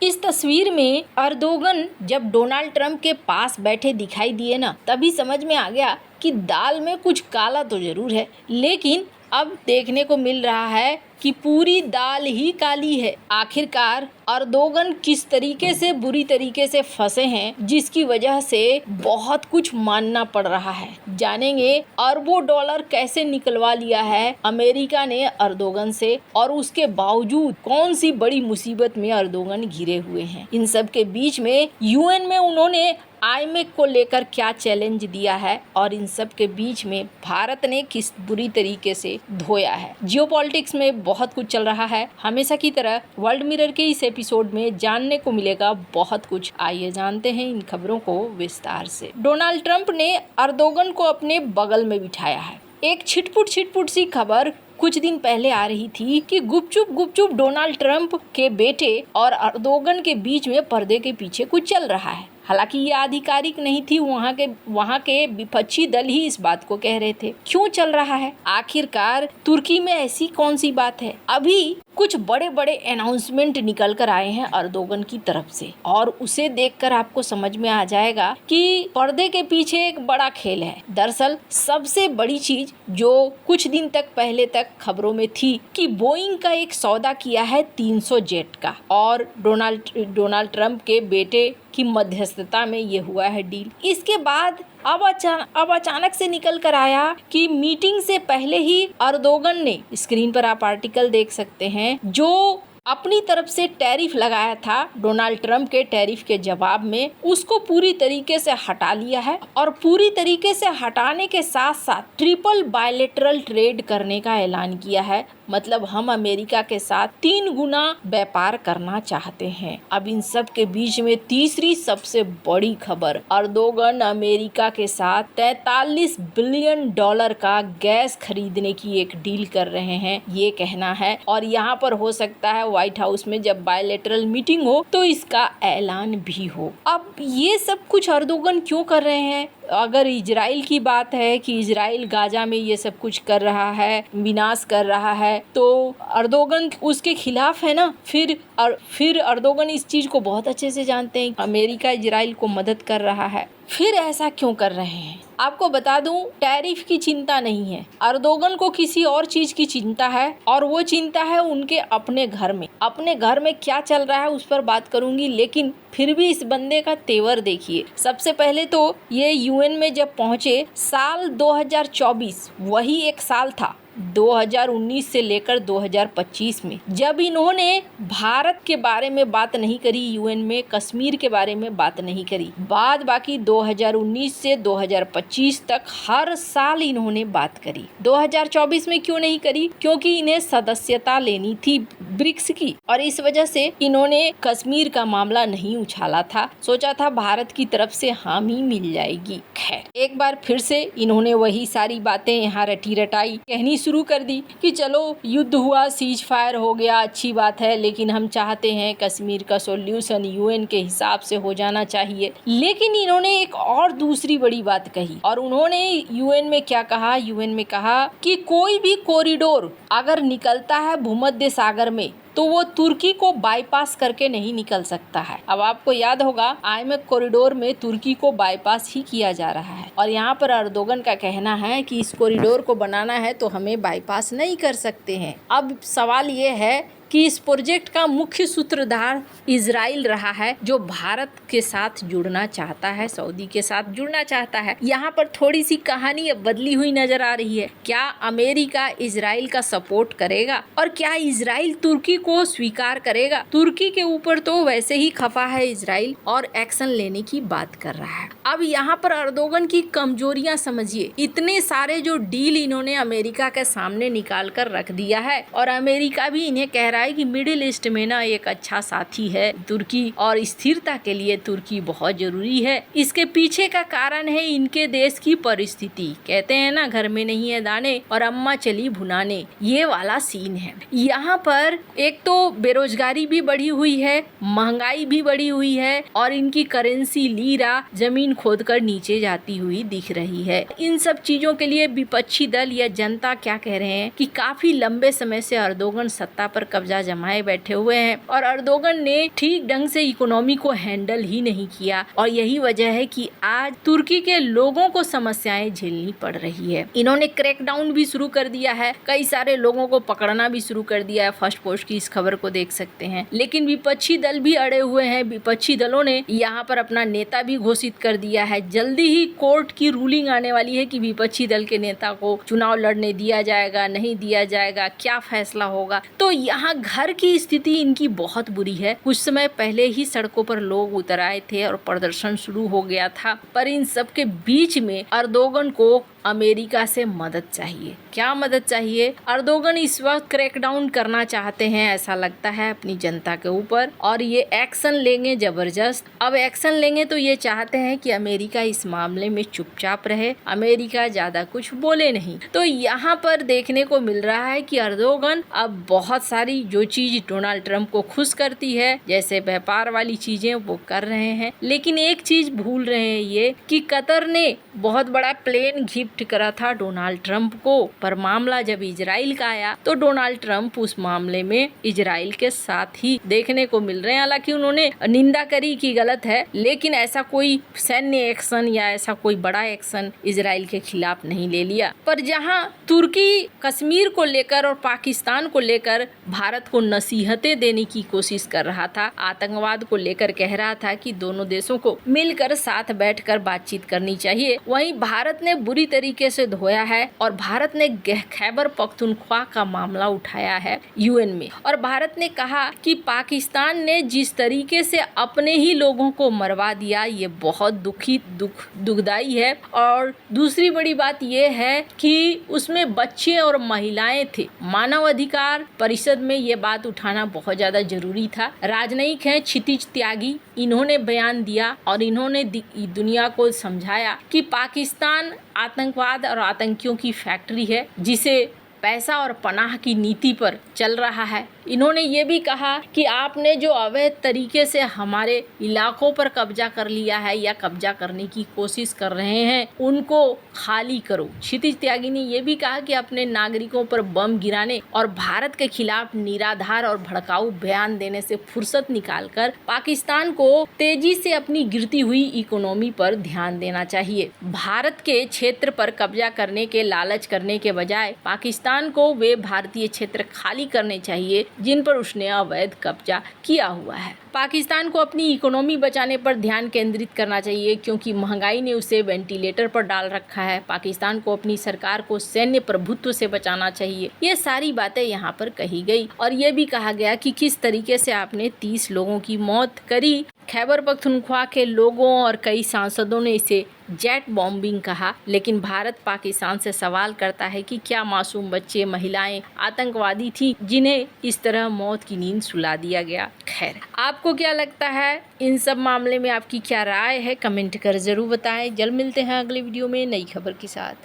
इस तस्वीर में अर्दोगन जब डोनाल्ड ट्रंप के पास बैठे दिखाई दिए ना, तभी समझ में आ गया कि दाल में कुछ काला तो जरूर है, लेकिन अब देखने को मिल रहा है कि पूरी दाल ही काली है। आखिरकार अर्दोगन किस तरीके से बुरी तरीके से फंसे हैं, जिसकी वजह से बहुत कुछ मानना पड़ रहा है। जानेंगे अरबों डॉलर कैसे निकलवा लिया है अमेरिका ने अर्दोगन से, और उसके बावजूद कौन सी बड़ी मुसीबत में अर्दोगन घिरे हुए हैं। इन सब के बीच में यूएन में उन्होंने आईएमएफ को लेकर क्या चैलेंज दिया है, और इन सब के बीच में भारत ने किस बुरी तरीके से धोया है। जियोपॉलिटिक्स में बहुत कुछ चल रहा है। हमेशा की तरह वर्ल्ड मिरर के इस एपिसोड में जानने को मिलेगा बहुत कुछ। आइए जानते हैं इन खबरों को विस्तार से। डोनाल्ड ट्रंप ने अर्दोगन को अपने बगल में बिठाया है। एक छिटपुट सी खबर कुछ दिन पहले आ रही थी कि गुपचुप डोनाल्ड ट्रंप के बेटे और अर्दोगन के बीच में पर्दे के पीछे कुछ चल रहा है। हालांकि ये आधिकारिक नहीं थी, वहाँ के विपक्षी दल ही इस बात को कह रहे थे। क्यों चल रहा है? आखिरकार तुर्की में ऐसी कौन सी बात है? अभी कुछ बड़े बड़े अनाउंसमेंट निकल कर आए हैं अर्दोगन की तरफ से, और उसे देखकर आपको समझ में आ जाएगा कि पर्दे के पीछे एक बड़ा खेल है। दरअसल सबसे बड़ी चीज जो कुछ दिन तक पहले तक खबरों में थी कि बोइंग का एक सौदा किया है 300 जेट का, और डोनाल्ड ट्रंप के बेटे की मध्यस्थता में ये हुआ है डील। इसके बाद अब अचानक से निकल कर आया कि मीटिंग से पहले ही अर्दोगन ने, स्क्रीन पर आप आर्टिकल देख सकते हैं, जो अपनी तरफ से टैरिफ लगाया था डोनाल्ड ट्रंप के टैरिफ के जवाब में, उसको पूरी तरीके से हटा लिया है। और पूरी तरीके से हटाने के साथ साथ ट्रिपल बायलैटरल ट्रेड करने का ऐलान किया है। मतलब हम अमेरिका के साथ 3 गुना व्यापार करना चाहते हैं। अब इन सब के बीच में तीसरी सबसे बड़ी खबर, अर्दोगन अमेरिका के साथ 43 बिलियन डॉलर का गैस खरीदने की एक डील कर रहे हैं, ये कहना है। और यहाँ पर हो सकता है व्हाइट हाउस में जब बायलैटरल मीटिंग हो तो इसका ऐलान भी हो। अब ये सब कुछ अर्दोगन क्यों कर रहे हैं? अगर इजराइल की बात है कि इजराइल गाजा में ये सब कुछ कर रहा है, विनाश कर रहा है, तो अर्दोगन उसके खिलाफ है ना। फिर अर्दोगन इस चीज को बहुत अच्छे से जानते हैं, अमेरिका इजराइल को मदद कर रहा है। फिर ऐसा क्यों कर रहे हैं? आपको बता दूं, टैरिफ की चिंता नहीं है, अर्दोगन को किसी और चीज की चिंता है, और वो चिंता है उनके अपने घर में। अपने घर में क्या चल रहा है उस पर बात करूंगी, लेकिन फिर भी इस बंदे का तेवर देखिए। सबसे पहले तो ये यूएन में जब पहुंचे, साल 2024 वही एक साल था 2019 से लेकर 2025 में, जब इन्होंने भारत के बारे में बात नहीं करी, यूएन में कश्मीर के बारे में बात नहीं करी। बाद बाकी 2019 से 2025 तक हर साल इन्होंने बात करी। 2024 में क्यों नहीं करी? क्योंकि इन्हें सदस्यता लेनी थी ब्रिक्स की, और इस वजह से इन्होंने कश्मीर का मामला नहीं उछाला था। सोचा था भारत की तरफ से हामी मिल जाएगी। खैर, एक बार फिर से इन्होंने वही सारी बातें यहाँ रटी रटाई कहनी शुरू कर दी कि चलो युद्ध हुआ, सीज फायर हो गया, अच्छी बात है, लेकिन हम चाहते हैं कश्मीर का सॉल्यूशन यूएन के हिसाब से हो जाना चाहिए। लेकिन इन्होंने एक और दूसरी बड़ी बात कही, और उन्होंने यूएन में क्या कहा? यूएन में कहा कि कोई भी कॉरिडोर अगर निकलता है भूमध्य सागर में तो वो तुर्की को बाईपास करके नहीं निकल सकता है। अब आपको याद होगा आईएमएफ कॉरिडोर में तुर्की को बाईपास ही किया जा रहा है, और यहाँ पर अर्दोगन का कहना है कि इस कॉरिडोर को बनाना है तो हमें बाईपास नहीं कर सकते हैं। अब सवाल ये है कि इस प्रोजेक्ट का मुख्य सूत्रधार इजराइल रहा है, जो भारत के साथ जुड़ना चाहता है, सऊदी के साथ जुड़ना चाहता है। यहाँ पर थोड़ी सी कहानी अब बदली हुई नजर आ रही है। क्या अमेरिका इजराइल का सपोर्ट करेगा, और क्या इजराइल तुर्की को स्वीकार करेगा? तुर्की के ऊपर तो वैसे ही खफा है इजराइल, और एक्शन लेने की बात कर रहा है। अब यहाँ पर अर्दोगन की कमजोरियां समझिए। इतने सारे जो डील इन्होंने अमेरिका के सामने निकाल कर रख दिया है, और अमेरिका भी इन्हें कह रहा है कि मिडिल ईस्ट में ना एक अच्छा साथी है तुर्की, और स्थिरता के लिए तुर्की बहुत जरूरी है। इसके पीछे का कारण है इनके देश की परिस्थिति। कहते हैं ना, घर में नहीं है दाने और अम्मा चली भुनाने, ये वाला सीन है। यहाँ पर एक तो बेरोजगारी भी बढ़ी हुई है, महंगाई भी बढ़ी हुई है, और इनकी करेंसी लीरा जमीन खोदकर नीचे जाती हुई दिख रही है। इन सब चीजों के लिए विपक्षी दल या जनता क्या कह रहे हैं कि काफी लंबे समय से अर्दोगन सत्ता पर कब्जा कब्जा जमाए बैठे हुए हैं और अर्दोगन ने ठीक ढंग से इकोनॉमी को हैंडल ही नहीं किया और यही वजह है कि आज तुर्की के लोगों को समस्याएं झेलनी पड़ रही है। इन्होंने क्रैकडाउन भी शुरू कर दिया है, कई सारे लोगों को पकड़ना भी शुरू कर दिया है। फर्स्ट पोस्ट की इस खबर को देख सकते हैं। लेकिन विपक्षी दल भी अड़े हुए हैं। विपक्षी दलों ने यहाँ पर अपना नेता भी घोषित कर दिया है। जल्दी ही कोर्ट की रूलिंग आने वाली है कि विपक्षी दल के नेता को चुनाव लड़ने दिया जाएगा, नहीं दिया जाएगा, क्या फैसला होगा। तो यहाँ घर की स्थिति इनकी बहुत बुरी है। कुछ समय पहले ही सड़कों पर लोग उतर आए थे और प्रदर्शन शुरू हो गया था, पर इन सब के बीच में अर्दोगन को अमेरिका से मदद चाहिए। क्या मदद चाहिए? अर्दोगन इस वक्त क्रैकडाउन करना चाहते हैं, ऐसा लगता है, अपनी जनता के ऊपर और ये एक्शन लेंगे जबरदस्त। अब एक्शन लेंगे तो ये चाहते हैं कि अमेरिका इस मामले में चुपचाप रहे, अमेरिका ज्यादा कुछ बोले नहीं। तो यहाँ पर देखने को मिल रहा है कि अर्दोगन अब बहुत सारी जो चीज डोनाल्ड ट्रंप को खुश करती है, जैसे व्यापार वाली चीजें, वो कर रहे हैं। लेकिन एक चीज भूल रहे हैं ये कि कतर ने बहुत बड़ा प्लेन गिफ्ट करा था डोनाल्ड ट्रंप को, पर मामला जब इजराइल का आया तो डोनाल्ड ट्रंप उस मामले में इजराइल के साथ ही देखने को मिल रहे हैं। हालांकि उन्होंने निंदा करी कि गलत है, लेकिन ऐसा कोई सैन्य एक्शन या ऐसा कोई बड़ा एक्शन इजराइल के खिलाफ नहीं ले लिया। पर जहां तुर्की कश्मीर को लेकर और पाकिस्तान को लेकर भारत को नसीहतें देने की कोशिश कर रहा था, आतंकवाद को लेकर कह रहा था कि दोनों देशों को मिलकर साथ बैठकर बातचीत करनी चाहिए, वहीं भारत ने बुरी तरीके से धोया है और भारत ने खैबर पख्तूनख्वा का मामला उठाया है यूएन में। और भारत ने कहा कि पाकिस्तान ने जिस तरीके से अपने ही लोगों को मरवा दिया, ये बहुत दुखदाई है। और दूसरी बड़ी बात ये है कि उसमें बच्चे और महिलाएं थे। मानव अधिकार परिषद में ये बात उठाना बहुत ज्यादा जरूरी था। राजनयिक हैं क्षितिज त्यागी, इन्होंने बयान दिया और इन्होंने दुनिया को समझाया कि पाकिस्तान आतंकवाद और आतंकियों की फैक्ट्री है, जिसे पैसा और पनाह की नीति पर चल रहा है। इन्होंने ये भी कहा कि आपने जो अवैध तरीके से हमारे इलाकों पर कब्जा कर लिया है या कब्जा करने की कोशिश कर रहे हैं, उनको खाली करो। क्षितिज त्यागी ने ये भी कहा कि अपने नागरिकों पर बम गिराने और भारत के खिलाफ निराधार और भड़काऊ बयान देने से फुर्सत निकालकर पाकिस्तान को तेजी से अपनी गिरती हुई इकोनॉमी पर ध्यान देना चाहिए। भारत के क्षेत्र पर कब्जा करने के लालच करने के बजाय पाकिस्तान को वे भारतीय क्षेत्र खाली करने चाहिए जिन पर उसने अवैध कब्जा किया हुआ है। पाकिस्तान को अपनी इकोनॉमी बचाने पर ध्यान केंद्रित करना चाहिए, क्योंकि महंगाई ने उसे वेंटिलेटर पर डाल रखा है। पाकिस्तान को अपनी सरकार को सैन्य प्रभुत्व से बचाना चाहिए। ये सारी बातें यहाँ पर कही गई और ये भी कहा गया कि किस तरीके से आपने 30 लोगों की मौत करी। खैबर पख्तूनख्वा के लोगों और कई सांसदों ने इसे जेट बॉम्बिंग कहा, लेकिन भारत पाकिस्तान से सवाल करता है कि क्या मासूम बच्चे, महिलाएं आतंकवादी थी जिन्हें इस तरह मौत की नींद सुला दिया गया। खैर, आपको क्या लगता है इन सब मामले में? आपकी क्या राय है? कमेंट कर जरूर बताएं। जल्द मिलते हैं अगले वीडियो में नई खबर के साथ।